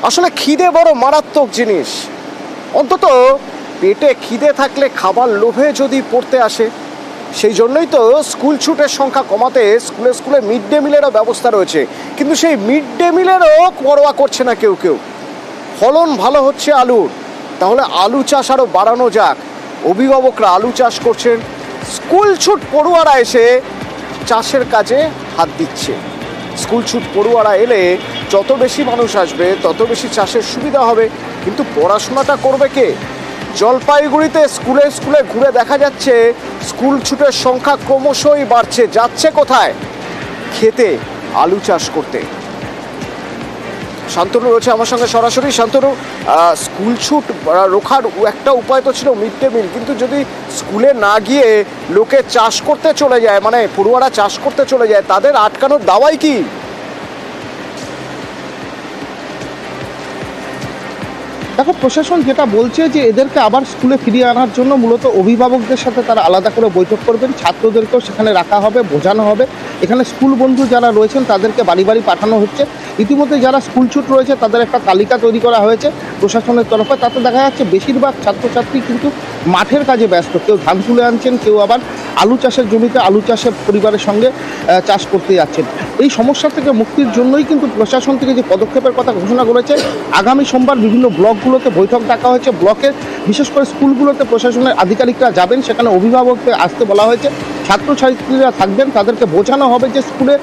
আসলে খিদে বড় মারাত্মক জিনিস। অন্তত পেটে খিদে থাকলে খাবার লোভে যদি পড়তে আসে, সেই জন্যই তো স্কুল ছুটের সংখ্যা কমাতে স্কুলে স্কুলে মিড ডে মিলেরও ব্যবস্থা রয়েছে। কিন্তু সেই মিড ডে মিলেরও পরোয়া করছে না কেউ কেউ। ফলন ভালো হচ্ছে আলুর, তাহলে আলু চাষ আরও বাড়ানো যাক। অভিভাবকরা আলু চাষ করছেন, স্কুল ছুট পড়ুয়ারা এসে চাষের কাজে হাত দিচ্ছে। স্কুল ছুট পড়ুয়ারা এলে যত বেশি মানুষ আসবে তত বেশি চাষের সুবিধা হবে। কিন্তু পড়াশোনাটা করবে কে? জলপাইগুড়িতে স্কুলে স্কুলে ঘুরে দেখা যাচ্ছে স্কুল ছুটের সংখ্যা ক্রমশই বাড়ছে। যাচ্ছে কোথায়? খেতে, আলু চাষ করতে। শান্তনু রয়েছে আমার সঙ্গে সরাসরি। শান্তনু, স্কুল ছুট রোখার একটা উপায় তো ছিল মিড ডে মিল, কিন্তু যদি স্কুলে না গিয়ে লোকে চাষ করতে চলে যায়, মানে পড়ুয়ারা চাষ করতে চলে যায়, তাদের আটকানোর দাওয়াই কি? দেখো, প্রশাসন যেটা বলছে যে এদেরকে আবার স্কুলে ফিরিয়ে আনার জন্য মূলত অভিভাবকদের সাথে তারা আলাদা করে বৈঠক করবেন, ছাত্রদেরকেও সেখানে রাখা হবে, বোঝানো হবে। এখানে স্কুল বন্ধু যারা রয়েছেন তাদেরকে বাড়ি বাড়ি পাঠানো হচ্ছে। ইতিমধ্যে যারা স্কুল ছুট রয়েছে তাদের একটা তালিকা তৈরি করা হয়েছে প্রশাসনের তরফে। তাতে দেখা যাচ্ছে বেশিরভাগ ছাত্রছাত্রী কিন্তু মাঠের কাজে ব্যস্ত। কেউ ধান তুলে আনছেন, কেউ আবার আলু চাষের জমিতে আলু চাষের পরিবারের সঙ্গে চাষ করতে যাচ্ছেন। এই সমস্যা থেকে মুক্তির জন্যই কিন্তু প্রশাসন থেকে যে পদক্ষেপের কথা ঘোষণা করেছে, আগামী সোমবার বিভিন্ন ব্লকগুলোতে বৈঠক ডাকা হয়েছে। ব্লকের বিশেষ করে স্কুলগুলোতে প্রশাসনের আধিকারিকরা যাবেন, সেখানে অভিভাবকদের আসতে বলা হয়েছে। ছাত্রছাত্রীরা থাকবেন, তাদেরকে বোঝানো হবে যে স্কুলে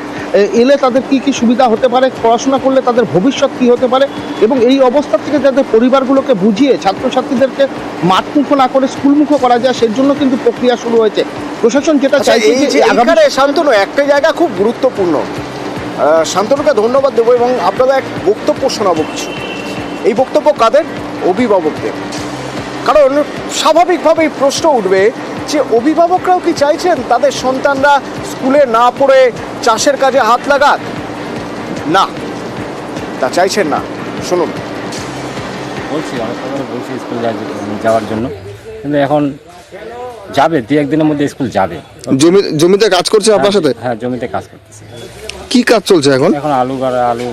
এলে তাদের কী কী সুবিধা হতে পারে, পড়াশোনা করলে তাদের ভবিষ্যৎ কী হতে পারে, এবং এই অবস্থা থেকে যাতে পরিবারগুলোকে বুঝিয়ে ছাত্রছাত্রীদেরকে মাঠমুখো না করে স্কুলমুখো করা যায়, সেই জন্য কিন্তু প্রক্রিয়া শুরু হয়েছে। প্রশাসন যেটা চাইছে যে শান্তনু, একটা জায়গা খুব গুরুত্বপূর্ণ। শান্তনুকে ধন্যবাদ দেবো এবং আপনাদের এক বক্তব্য শোনাবো কিছু। এই বক্তব্য কাদের? অভিভাবকদের। কারণ স্বাভাবিকভাবেই প্রশ্ন উঠবে যে অভিভাবকরাও কি চাইছেন তাদের সন্তানরা স্কুলে না পড়ে চাষের কাজে হাত লাগাক? না, তা চাইছেন না। শুনুন। বলছি স্কুল যাওয়ার জন্য, কিন্তু এখন যাবে, দু একদিনের মধ্যে স্কুল যাবে। জমিতে কাজ করছে আপনার সাথে? হ্যাঁ, জমিতে কাজ করতেছে। কি কাজ চলছে এখন? এখন আলু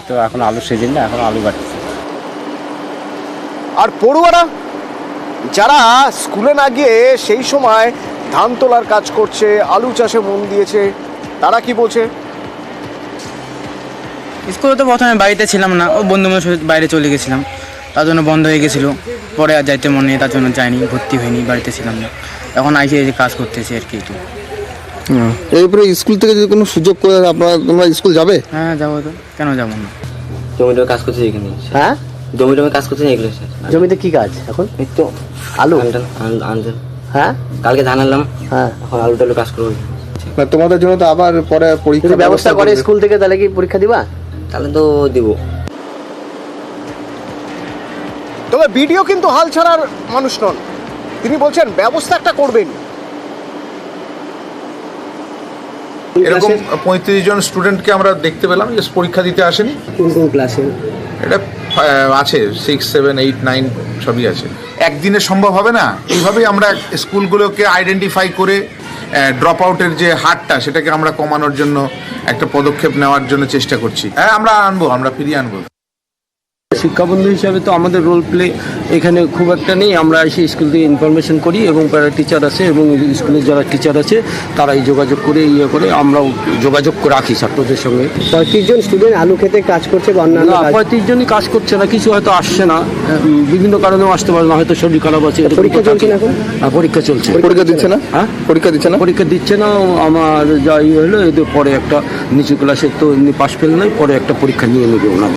তো এখন আলু সিজন না, এখন আলু কাটতেছে। আর পড়ুয়ারা যারা স্কুলে না গিয়ে সেই সময় ধান তোলার কাজ করছে, আলু চাষে মন দিয়েছে, তারা কি বলছে? স্কুলে তো প্রথমে বাড়িতে ছিলাম না, ও বন্ধুদের সাথে বাইরে চলে গেছিলাম, তার জন্য বন্ধ হয়ে গেছিলো। পরে আর যাইতে মনে নেই, তার জন্য যাইনি, ভর্তি হয়নি, বাড়িতে ছিলাম না। এখন আইসে এই যে কাজ করতেছি আর কি। এরপরে স্কুল থেকে যদি কোনো সুযোগ করে তোমরা স্কুল যাবে? হ্যাঁ, যাবো তো, কেন যাবো না? জমিতে কাজ করছে এখানে। হ্যাঁ, জমিতে কাজ করছে এগুলো। জমিতে কি কাজ এখন? এই তো আলু আনছেন। হ্যাঁ, কালকে ধান আনলাম। হ্যাঁ, এখন আলু টালু কাজ করবো। তোমাদের জন্য তো আবার পরে পরীক্ষা ব্যবস্থা করে স্কুল থেকে, তাহলে কি পরীক্ষা দিবা? তাহলে তো দিব। তবে ভিডিও কিন্তু হাল ছাড়ার মানুষ নন। তিনি বলছেন ব্যবস্থা একটা করবেন। এরকম 35 জন স্টুডেন্টকে আমরা দেখতে পেলাম যে পরীক্ষা দিতে আসেনি। কোন কোন ক্লাসে? এটা আছে 6, 7, 8, 9 সবই আছে। একদিনে সম্ভব হবে না। এইভাবেই আমরা স্কুলগুলোকে আইডেন্টিফাই করে ড্রপ আউটের যে হারটা সেটাকে আমরা কমানোর জন্য একটা পদক্ষেপ নেওয়ার জন্য চেষ্টা করছি। হ্যাঁ, আমরা ফিরিয়ে আনবো। শিক্ষাবন্ধু হিসাবে তো আমাদের রোল প্লে এখানে খুব একটা নেই। আমরা এসে স্কুল থেকে ইনফরমেশন করি এবং প্যারা টিচার আছে এবং স্কুলের যারা টিচার আছে তারাই যোগাযোগ করে করে আমরাও যোগাযোগ রাখি ছাত্রদের সঙ্গে। 35 জন স্টুডেন্ট আলু খেতে কাজ করছে বা অন্যান্য? 35 জনই কাজ করছে না, কিছু হয়তো আসছে না, বিভিন্ন কারণেও আসতে পারে না, হয়তো শরীর খারাপ আছে। পরীক্ষা চলছে না এখন? পরীক্ষা চলছে। পরীক্ষা দিচ্ছে না? হ্যাঁ, পরীক্ষা দিচ্ছে না। আমার যা হলো এদের পরে একটা নিচু ক্লাসে তো এমনি পাশ ফেল নাই, পরে একটা পরীক্ষা নিয়ে নেবে ওনার।